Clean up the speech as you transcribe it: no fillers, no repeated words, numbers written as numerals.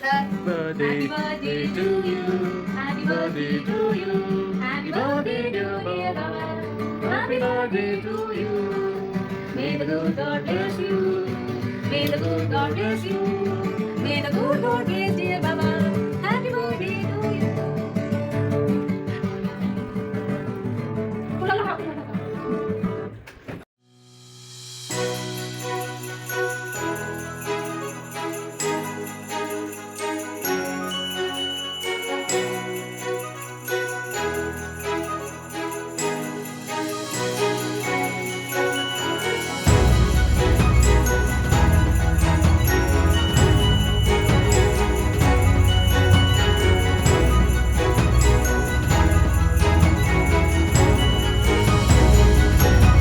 Happy birthday to you. Happy birthday to you. Happy birthday, dear God. Happy birthday to you. May the good God bless you. May the good God bless you. May the good God bless you.